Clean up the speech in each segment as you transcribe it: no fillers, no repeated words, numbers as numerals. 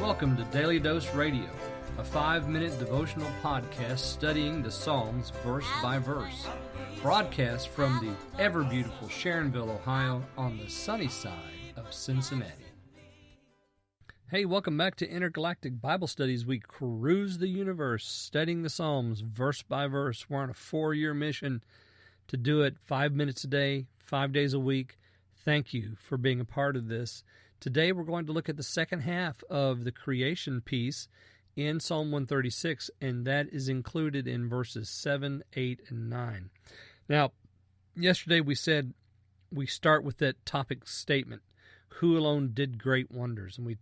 Welcome to Daily Dose Radio, a 5-minute devotional podcast studying the Psalms verse by verse. Broadcast from the ever-beautiful Sharonville, Ohio, on the sunny side of Cincinnati. Hey, welcome back to Intergalactic Bible Studies. We cruise the universe, studying the Psalms verse by verse. We're on a 4-year mission to do it 5 minutes a day, 5 days a week. Thank you for being a part of this. Today we're going to look at the second half of the creation piece in Psalm 136, and that is included in verses 7, 8, and 9. Now, yesterday we said we start with that topic statement, who alone did great wonders. And we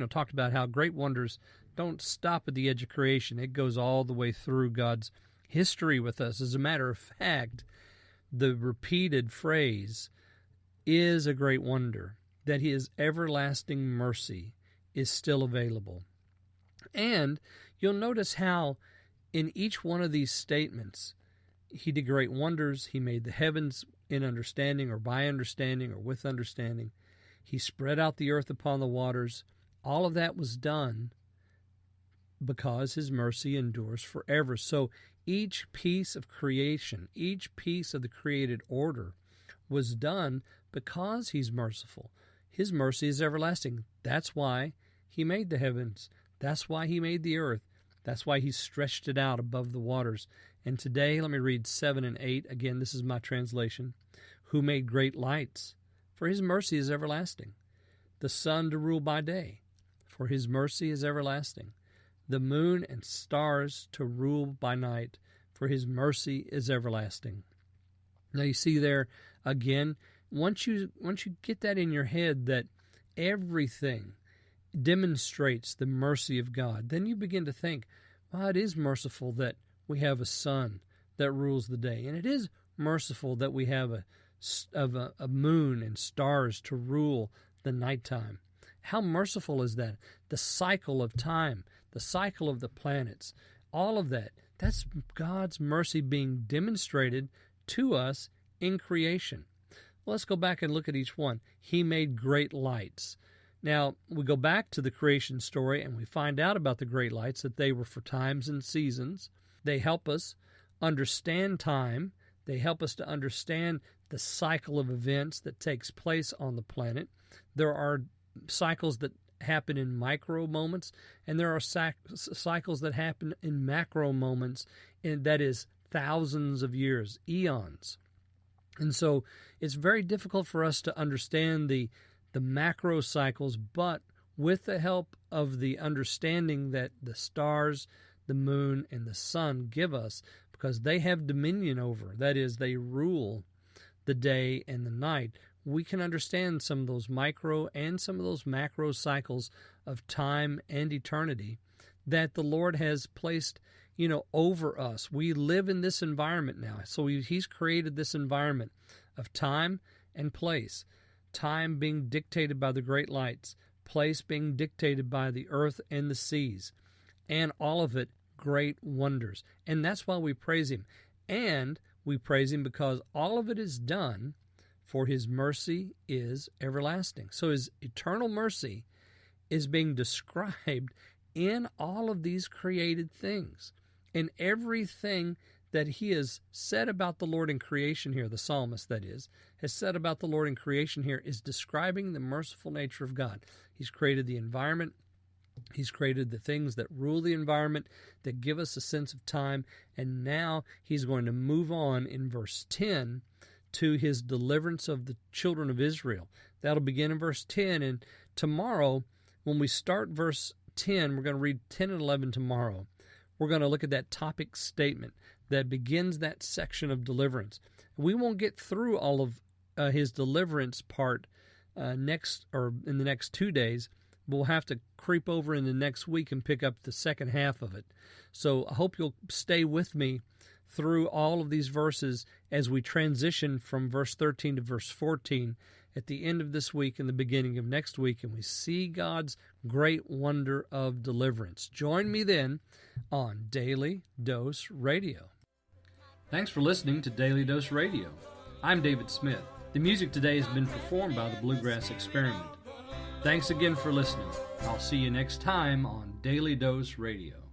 talked about how great wonders don't stop at the edge of creation. It goes all the way through God's history with us. As a matter of fact, the repeated phrase is a great wonder, that His everlasting mercy is still available. And you'll notice how in each one of these statements, He did great wonders. He made the heavens in understanding or by understanding or with understanding. He spread out the earth upon the waters. All of that was done because His mercy endures forever. So each piece of creation, each piece of the created order was done because He's merciful. His mercy is everlasting. That's why He made the heavens. That's why He made the earth. That's why He stretched it out above the waters. And today, let me read 7 and 8. Again, this is my translation. Who made great lights? For His mercy is everlasting. The sun to rule by day, for His mercy is everlasting. The moon and stars to rule by night, for His mercy is everlasting. Now you see there, again, once you get that in your head that everything demonstrates the mercy of God, then you begin to think, well, it is merciful that we have a sun that rules the day, and it is merciful that we have a moon and stars to rule the nighttime. How merciful is that? The cycle of time, the cycle of the planets, all of that, that's God's mercy being demonstrated to us in creation. Let's go back and look at each one. He made great lights. Now, we go back to the creation story and we find out about the great lights, that they were for times and seasons. They help us understand time. They help us to understand the cycle of events that takes place on the planet. There are cycles that happen in micro moments, and there are cycles that happen in macro moments, and that is thousands of years, eons. And so it's very difficult for us to understand the macro cycles, but with the help of the understanding that the stars, the moon, and the sun give us, because they have dominion over, that is, they rule the day and the night, we can understand some of those micro and some of those macro cycles of time and eternity that the Lord has placed over us. We live in this environment now. So He's created this environment of time and place. Time being dictated by the great lights, place being dictated by the earth and the seas, and all of it great wonders. And that's why we praise Him. And we praise Him because all of it is done for His mercy is everlasting. So His eternal mercy is being described in all of these created things. And everything that He has said about the Lord in creation here, the psalmist that is, has said about the Lord in creation here, is describing the merciful nature of God. He's created the environment. He's created the things that rule the environment, that give us a sense of time. And now He's going to move on in verse 10 to His deliverance of the children of Israel. That'll begin in verse 10. And tomorrow, when we start verse 10, we're going to read 10 and 11 tomorrow. We're going to look at that topic statement that begins that section of deliverance. We won't get through all of His deliverance part in the next 2 days. We'll have to creep over in the next week and pick up the second half of it. So I hope you'll stay with me through all of these verses as we transition from verse 13 to verse 14 at the end of this week and the beginning of next week, and we see God's great wonder of deliverance. Join me then on Daily Dose Radio. Thanks for listening to Daily Dose Radio. I'm David Smith. The music today has been performed by the Bluegrass Experiment. Thanks again for listening. I'll see you next time on Daily Dose Radio.